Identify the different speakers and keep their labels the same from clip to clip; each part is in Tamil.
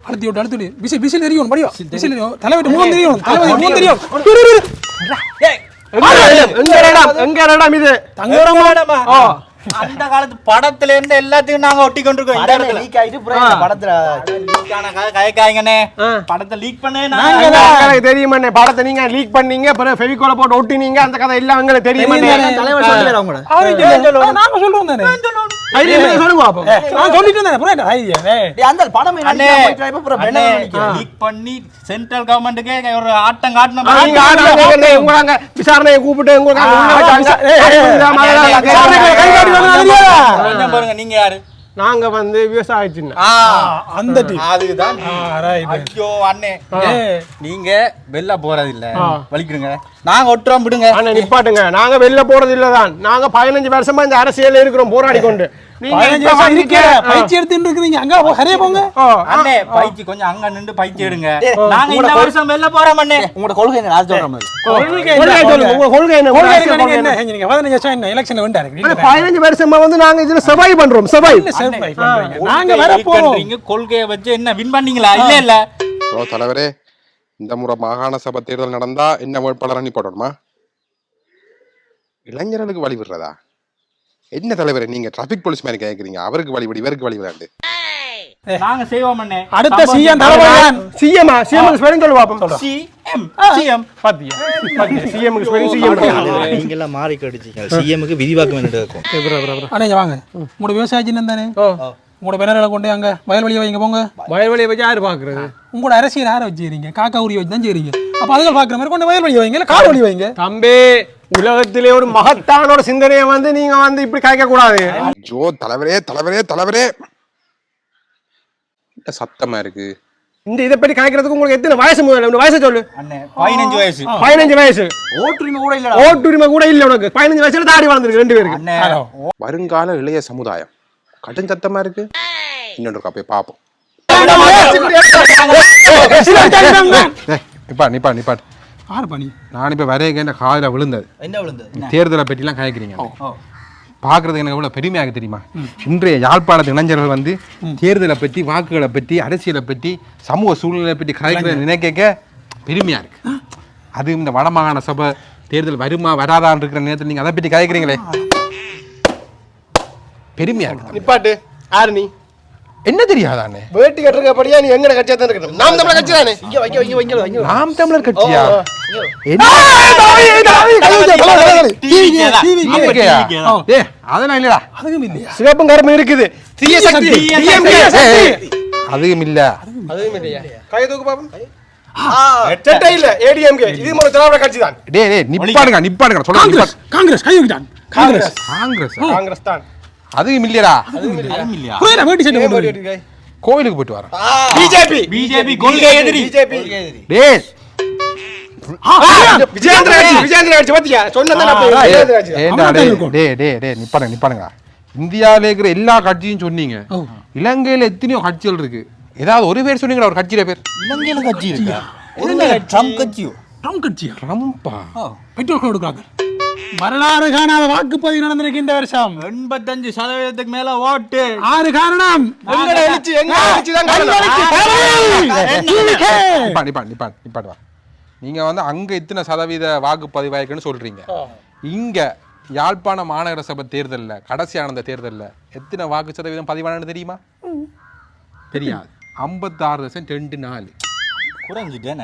Speaker 1: அழுத்தி விட்டு அழுத்தி விட்டு விசில் எரியும் படியோ விசில் தலைவட்டி மூணு தெரியும் தலைவட்டி மூணு தெரியும்
Speaker 2: எங்க இடம் இது
Speaker 1: தங்க இடமா
Speaker 3: அந்த காலத்து படத்துல இருந்து எல்லாத்தையும் நாங்க ஒட்டி கொண்டிருக்கோம் இந்த இடத்துல
Speaker 4: லீக் ஆயிட்டு படத்துல
Speaker 3: கயக்காய்ங்கண்ணே படத்தை லீக் பண்ணே
Speaker 2: எனக்கு தெரியுமாண்ணே படத்தை நீங்க லீக் பண்ணீங்க அப்புறம் ஃபெவிகால போட்டு ஒட்டினீங்க அந்த கதை எல்லாம் உங்களுக்கு தெரியுமாண்ணே
Speaker 4: தலைவர் சொல்லுவாரு அவங்கள
Speaker 1: நாங்க சொல்றோம் தானே
Speaker 2: சொல்லுங்க அப்போ
Speaker 1: நான் சொல்லிட்டு தானே ஐடியா
Speaker 4: டேய் அந்த படம் என்ன போயிட்டு இப்ப அப்புறம் பெண்ண
Speaker 3: லீக் பண்ணி சென்ட்ரல் கவர்மெண்ட்டுக்கே ஒரு ஆட்டம் காட்டணும்
Speaker 2: நீங்க ஆட்டம் உங்க விசாரணையை கூப்பிட்டு
Speaker 3: பாருங்க நீங்க யாரு
Speaker 2: நாங்க வந்து விவசாய சின்ன
Speaker 1: அந்த
Speaker 3: அதுதான் ஐயோ அண்ணே நீங்க வெளில போறது இல்ல வலிக்கிடுங்க நாங்க ஒட்டுறோம் விடுங்க
Speaker 2: அண்ணே நிப்பாட்டுங்க நாங்க வெளில போறது இல்லதான் நாங்க 15 வருஷமா இந்த அரசியல்ல இருக்கிறோம் போராடி கொண்டு
Speaker 1: பயிற்சி எடுத்துட்டு இருக்கீங்க அங்க சரியா போங்க
Speaker 3: அண்ணே பயிற்சி கொஞ்சம் அங்க நின்று பயிற்சி எடுங்க நாங்க இந்த வருஷம் வெளில போறோம் அண்ணே
Speaker 4: உங்க கொள்கை என்ன நான் சொல்றேன்
Speaker 2: கொள்கை
Speaker 1: என்ன நீங்க 15 வருஷம் என்ன எலெக்ஷன்ல வந்தாரு
Speaker 2: 15 வருஷமா வந்து நாங்க இதுல சர்வைவ் பண்றோம்
Speaker 1: நாங்க வர போறோம்
Speaker 3: கொள்கையை வச்சு என்ன வின் பண்ணீங்களா இல்ல
Speaker 5: தலைவரே இந்த முறை மாகாண சபை தேர்தல் நடந்தா என்ன வேட்பாளர் அணி போடணுமா இளைஞர்களுக்கு வழி விடுறதா என்ன தலைவரே நீங்க டிராபிக் போலீஸ் மாதிரி கேக்குறீங்க அவருக்கு வழிபடி இவருக்கு வழிவிடாண்டு
Speaker 3: நாங்க செய்வோம் அண்ணே
Speaker 1: அடுத்த சிஎம் தலைவன்
Speaker 2: சிஎம் ஸ்பெல்லிங் சொல்லு பாப்போம்
Speaker 3: சிஎம்
Speaker 2: பாத்தியா சிஎம் க்கு ஸ்பெல்லிங் சிஎம்
Speaker 4: நீங்க எல்லாம் மாறி கடிச்சீங்க சிஎம் க்கு விதிவாக்கம் என்ன நடக்கும்
Speaker 1: அண்ணே வாங்க உங்க விவசாய சின்னம் தானே உங்களோட பேனர்களை கொண்டு அங்க வயல்வெளியை வைங்க போங்க
Speaker 2: வயல்வெளியை வச்சு யாரு பாக்குறது
Speaker 1: உங்களோட அரசியல் யாரை வச்சுக்கிறீங்க காக்கா உரிய வச்சு தான் செய்றீங்க அப்ப அதுகள் பாக்குற மாதிரி கொண்டு வயல்வெளியை வைங்க இல்ல கார் வழி வைங்க
Speaker 2: தம்பி உலகத்திலே ஒரு மகத்தான ஒரு சிந்தனையை வந்து நீங்க வந்து இப்படி காய்க்க கூடாது
Speaker 5: ஜோ தலைவரே தலைவரே தலைவரே சத்தமா இருக்கு
Speaker 2: இந்த இதை பற்றி காய்க்கிறதுக்கு உங்களுக்கு எத்தனை வயசு முதல்ல வயசு சொல்லு
Speaker 3: அண்ணே 15 வயசு
Speaker 2: 15 வயசு
Speaker 4: ஓட்டுரிமை கூட இல்ல
Speaker 2: ஓட்டுரிமை கூட இல்ல உனக்கு 15 வயசுல தாடி வளர்ந்துருக்கு ரெண்டு பேருக்கு
Speaker 3: அண்ணே
Speaker 5: வருங்கால இளைய சமுதாயம் கடும் சத்தமா இருக்கு இன்னொரு போய் பாப்போம் நிப்பாட்டு
Speaker 1: ஆறு பண்ணி
Speaker 5: நான் இப்ப வரைய காதுல விழுந்தது
Speaker 4: என்ன விழுந்தது
Speaker 5: தேர்தலை பற்றி எல்லாம் காய்க்கிறீங்க பாக்குறதுக்கு எனக்கு எவ்வளவு பெருமையாக தெரியுமா இன்றைய யாழ்ப்பாணத்து இளைஞர்கள் வந்து தேர்தலை பற்றி வாக்குகளை பற்றி அரசியலை பற்றி சமூக சூழ்நிலை பற்றி காய்க்கிறத நினைக்க பெருமையா இருக்கு அது இந்த வடமாகாண சபை தேர்தல் வருமா வராதான்னு இருக்கிற நேரத்தில் நீங்க அதை பற்றி காய்க்கிறீங்களே பெருமையா இருக்கு
Speaker 2: நிப்பாட்டு யாரு நீ
Speaker 5: என்ன தெரியாதானே
Speaker 2: வேட்டி கட்டுறபடியா நீ எங்கட கட்சியா தான் இருக்கணும் நாம் தமிழர் கட்சி தானே
Speaker 4: இங்க வைங்க
Speaker 5: நாம் தமிழர் கட்சியா அதெல்லாம் இல்லடா
Speaker 1: அதுவும் இல்லையா
Speaker 2: சிவப்பும் கரும்பு இருக்குது தீய சக்தி
Speaker 5: அதுவும் இல்ல
Speaker 2: அதுவும் இல்லையா கை தூக்கு பாப்போம் செட்டை இல்ல ஏடிஎம்கே இது ஒரு திராவிட கட்சி தான்
Speaker 5: டேய் நிப்பாடுங்க சொல்லுங்க
Speaker 1: காங்கிரஸ் கை வைக்கிட்டான்
Speaker 2: காங்கிரஸ் தான்
Speaker 5: அதுவும் இல்லையடா
Speaker 3: அதுவும் இல்லையா
Speaker 1: போயிடா வேட்டி சட்டை
Speaker 5: கோயிலுக்கு போயிட்டு வரேன்
Speaker 3: பிஜேபி கொள்கை எதிரி
Speaker 5: டேய்
Speaker 2: விஜயேந்திர கட்சி பாத்தியா
Speaker 5: நிப்பாடுங்க இந்தியாவில இருக்கிற எல்லா கட்சியும் சொன்னீங்க இலங்கையில எத்தனையோ கட்சிகள் இருக்கு ஏதாவது ஒரு பேர் சொன்னீங்களா ஒரு கட்சியில பேர்
Speaker 3: இலங்கையில கட்சி இருக்கா ட்ரம்ப் கட்சியோ
Speaker 5: ட்ரம்பா
Speaker 1: பெட்ரோல் கொடுக்குறாங்க வரலாறு காணாத வாக்குப்பதிவு நடந்திருக்கு இந்த வருஷம்
Speaker 3: 85% மேல ஓட்டு
Speaker 1: 6 காரணம்
Speaker 5: நிப்பாடு நீங்க வந்து அங்க இத்தனை சதவீத வாக்குப்பதிவாயிருக்குன்னு சொல்றீங்க இங்க யாழ்ப்பாண மாநகர சபை தேர்தல்ல கடைசியான தேர்தல்ல எத்தனை வாக்கு சதவீதம் பதிவானு தெரியுமா தெரியாது 56.24
Speaker 3: குறைஞ்சிட்டேன்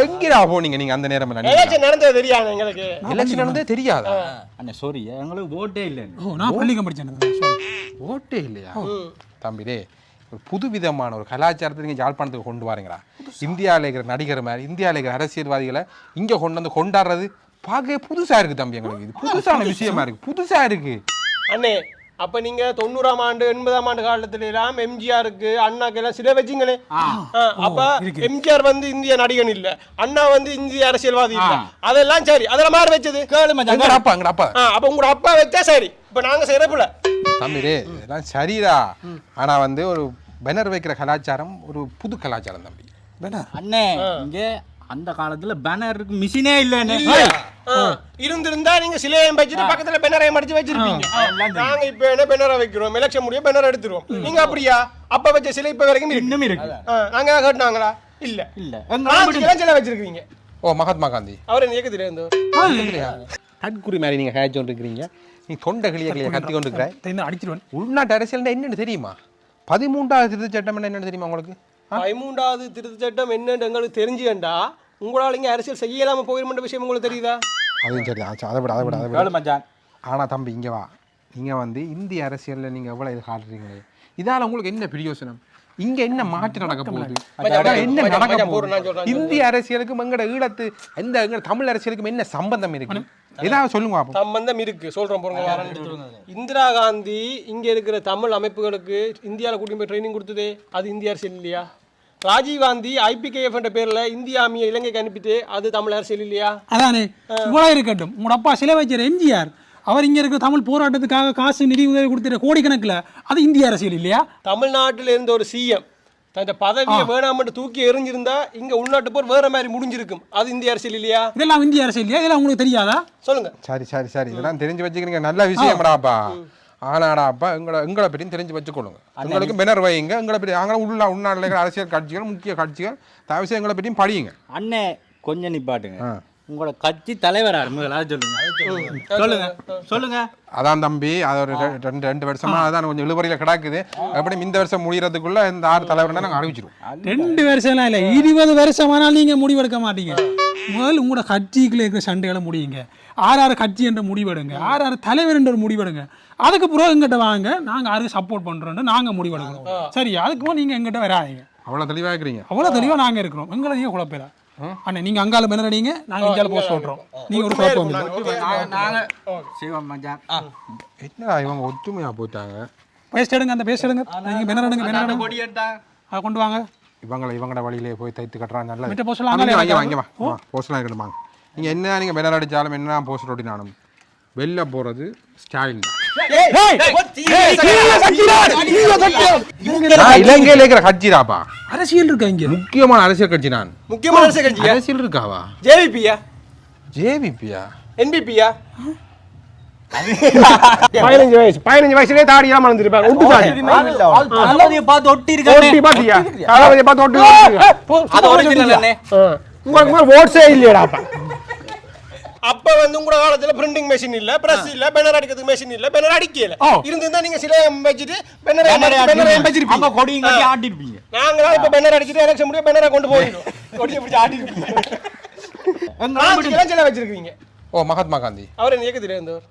Speaker 5: எங்கடா போனீங்க நீங்க அந்த நேரம்
Speaker 2: நடந்தது தெரியாது எங்களுக்கு
Speaker 5: எலெக்ஷன் நடந்தே தெரியாதா
Speaker 3: அண்ணே சாரி எங்களுக்கு ஓட்டே இல்ல
Speaker 1: நான் பள்ளிக்கு படிச்சேன்
Speaker 5: ஓட்டே இல்லையா தம்பிடே ஒரு புதுவிதமான ஒரு கலாச்சாரத்தை நீங்க யாழ்ப்பாணத்துக்கு கொண்டு வரீங்களா இந்தியாவில் இருக்கிற நடிகர் மாதிரி இந்தியாவில் இருக்கிற அரசியல்வாதிகளை இங்க கொண்டு வந்து கொண்டாடுறது பார்க்க புதுசா இருக்கு தம்பி எங்களுக்கு இது புதுசான விஷயமா இருக்கு புதுசா இருக்கு
Speaker 2: அண்ணே அப்ப நீங்க 90ஆம் ஆண்டு 80ஆம் ஆண்டு காலத்துல எல்லாம் எம்ஜிஆருக்கு அண்ணாக்கு எல்லாம் சிலை வச்சிங்களே அப்ப எம்ஜிஆர் வந்து இந்திய நடிகன் இல்ல அண்ணா வந்து இந்திய அரசியல்வாதி இல்ல அதெல்லாம் சரி அதெல்லாம் மாற வச்சது
Speaker 5: அப்பா
Speaker 2: அப்ப உங்க அப்பா வச்சா சரி இப்ப நாங்க செய்யறப்பல
Speaker 5: தம்பிடே இதெல்லாம் சரிடா ஆனா வந்து ஒரு பேனர் வைக்கிற கலாச்சாரம் ஒரு புது கலாச்சாரம் தம்பி
Speaker 3: அண்ணே இங்க அந்த காலத்துல பேனருக்கு மிஷினே இல்லன்னு
Speaker 2: இருந்திருந்தா நீங்க சிலையம் வச்சுட்டு பக்கத்துல பெனரையும் அடிச்சு வச்சிருப்பீங்க. நாங்க இப்ப என்ன பெனரை வைக்கிறோம், எலெக்ஷன் முடிய பெனர் எடுத்துருவோம். நீங்க அப்படியா? அப்ப வச்ச சிலை இப்ப வரைக்கும்
Speaker 3: இன்னும் இருக்கு.
Speaker 2: நாங்க கேட்டாங்களா? இல்ல
Speaker 3: இல்ல
Speaker 2: சிலை வச்சிருக்கீங்க.
Speaker 5: ஓ மகாத்மா காந்தி
Speaker 2: அவர் என்ன இயக்கத்துல இருந்தவர்?
Speaker 5: கட்குறி மாதிரி நீங்க ஹேஜ் கொண்டு இருக்கிறீங்க. நீ தொண்டை கிளிய கத்தி கொண்டு இருக்கிற.
Speaker 1: அடிச்சிருவேன்.
Speaker 5: உள்நாட்டு அரசியல் என்னன்னு தெரியுமா? 13வது திருத்தச் சட்டம் என்னன்னு தெரியுமா உங்களுக்கு?
Speaker 2: 13வது திருத்தச் சட்டம் என்னன்னு எங்களுக்கு தெரிஞ்சுக்கண்டா உங்களால இங்க அரசியல் செய்யலாம போயிருமன்ற விஷயம் உங்களுக்கு தெரியுதா?
Speaker 5: அதுவும் சரி. அதை விட
Speaker 3: மச்சான்.
Speaker 5: ஆனா தம்பி இங்க வா. நீங்க வந்து இந்திய அரசியல்ல நீங்க எவ்வளவு இது காட்டுறீங்களே, இதால உங்களுக்கு என்ன பிரயோசனம்? இங்க என்ன மாற்றம் நடக்க போகுது? என்ன நடக்க போகுது? இந்திய அரசியலுக்கும் எங்கட ஈழத்து எங்க தமிழ் அரசியலுக்கும் என்ன சம்பந்தம் இருக்கு? ஏதாவது சொல்லுங்க பாப்போம்.
Speaker 2: சம்பந்தம் இருக்கு, சொல்றோம் பாருங்க. இந்திரா காந்தி இங்க இருக்கிற தமிழ் அமைப்புகளுக்கு இந்தியாவில் கூட்டி போய் ட்ரைனிங் கொடுத்ததே அது இந்திய அரசியல் இல்லையா? ராஜீவ் காந்தி IPKF என்ற பேர்ல இந்திய ஆர்மியை இலங்கைக்கு அனுப்பிட்டு அது தமிழ் அரசியல் இல்லையா?
Speaker 1: அதானே இவ்வளவு இருக்கட்டும். உங்களோட அப்பா சிலை வச்சார் MGR, அவர் இங்க இருக்கிற தமிழ் போராட்டத்துக்காக காசு நிதி உதவி கொடுத்துற கோடிக்கணக்கில், அது இந்திய அரசியல் இல்லையா?
Speaker 2: தமிழ்நாட்டில் இருந்த ஒரு CM தன் பதவியை வேணாமட்டு தூக்கி எறிஞ்சிருந்தா இங்க உள்நாட்டு போர் வேற மாதிரி முடிஞ்சிருக்கும். அது இந்திய அரசியல் இல்லையா?
Speaker 1: இதெல்லாம் இந்திய அரசியல் இல்லையா? இதெல்லாம் உங்களுக்கு தெரியாதா?
Speaker 2: சொல்லுங்க.
Speaker 5: சரி இதெல்லாம் தெரிஞ்சு வச்சுக்கிறீங்க, நல்ல விஷயம்டாப்பா. ஆனாடாப்பா எங்களை பற்றியும் தெரிஞ்சு வச்சுக்கொள்ளுங்க. உங்களுக்கு பெனர் வைங்க. எங்களை பற்றி நாங்களும் உள்நாட்டில் இருக்கிற அரசியல் கட்சிகள், முக்கிய கட்சிகள் தயவுசெய்து எங்களை பற்றியும் படியுங்க.
Speaker 3: அண்ணே கொஞ்சம் நிப்பாட்டுங்க. உங்களோட கட்சி தலைவர் சொல்லுங்க.
Speaker 5: அதான் தம்பி, அது ஒரு ரெண்டு வருஷமா அதான் கொஞ்சம் இழுபறியில கிடக்குது. எப்படி இந்த வருஷம் முடிகிறதுக்குள்ள இந்த 6 தலைவர்னா நாங்கள் அறிவிச்சிருவோம்.
Speaker 1: 2 வருஷம்லாம் இல்லை, 20 வருஷமானாலும் நீங்க முடிவெடுக்க மாட்டீங்க. முதல் உங்களோட கட்சிக்குள்ள இருக்கிற சண்டைகளை முடியுங்க. 6 கட்சி என்ற முடிவெடுங்க, 6 தலைவர் என்ற முடிவெடுங்க. அதுக்கு பிறகு எங்கிட்ட வாங்க, நாங்க யாருக்கு சப்போர்ட் பண்றோம், நாங்க முடிவெடுக்கிறோம். சரி, அதுக்கு நீங்க எங்கிட்ட வராதீங்க.
Speaker 5: அவ்வளவு தெளிவா இருக்கிறீங்க.
Speaker 1: அவ்வளவு தெளிவா நாங்க இருக்கிறோம். எங்களை நீங்க குழப்பல அண்ணா. நீங்க அங்கால பெனர் அடிங்க, நாங்க இந்தியால போஸ்ட் ஓட்டுறோம். நீங்க ஒரு குழப்பம்
Speaker 5: என்னடா இவங்க ஒற்றுமையா போயிட்டாங்க.
Speaker 1: பேஸ்ட் எடுங்க, அந்த பேஸ்ட் எடுங்க. நீங்க பெனர் எடுங்க, அதை கொண்டு வாங்க.
Speaker 5: இவங்களோட வழியிலே போய் தைத்து கட்டுறாங்க. நல்லா
Speaker 1: மிட்ட போஸ்ட்
Speaker 5: வாங்க போஸ்ட்லாம் இருக்கணுமாங்க. நீங்க என்ன நீங்க பெனர் அடிச்சாலும் என்ன போஸ்ட் ஓட்டினாலும் வெளில போறது ஸ்டாலின் தான். இலங்கையில இருக்கிற கட்சிதாப்பா.
Speaker 1: அரசியல் இருக்கா இங்க?
Speaker 5: முக்கியமான அரசியல் கட்சி. நான்
Speaker 2: முக்கியமான அரசியல் கட்சி.
Speaker 5: அரசியல் இருக்காவா?
Speaker 2: JVP-யா NPP-யா?
Speaker 1: 15 வயசுலயே தாடி எல்லாம் மறந்துருப்பாங்க. ஒட்டு தாடி.
Speaker 3: தளபதியை பார்த்து ஒட்டி இருக்கானே.
Speaker 1: ஒட்டி பாத்தியா? தளபதியை பார்த்து ஒட்டி இருக்காங்க.
Speaker 3: அது ஒரிஜினல் அண்ணே.
Speaker 1: உங்களுக்கு வோட்ஸே இல்லையடாப்பா.
Speaker 2: அப்ப வந்து உங்க காலத்துல பிரிண்டிங் மெஷின் இல்ல, பிரஸ் இல்ல, பேனர் அடிக்கிறதுக்கு மெஷின் இல்ல, பேனர் அடிக்கல. இருந்திருந்தா நீங்க சிலை வச்சிட்டு பேனர் வச்சிருப்பீங்க.
Speaker 3: அப்ப கொடியும் கட்டி ஆட்டிருப்பீங்க.
Speaker 2: நாங்களா இப்ப பேனர் அடிச்சிட்டு எலெக்ஷன் முடிய பேனரை கொண்டு போயிடும். கொடியை பிடிச்சி ஆட்டிருப்பீங்க. சிலை வச்சிருக்கீங்க.
Speaker 5: ஓ மகாத்மா காந்தி
Speaker 2: அவர் என்ன இயக்கத்துல இருந்தவர்?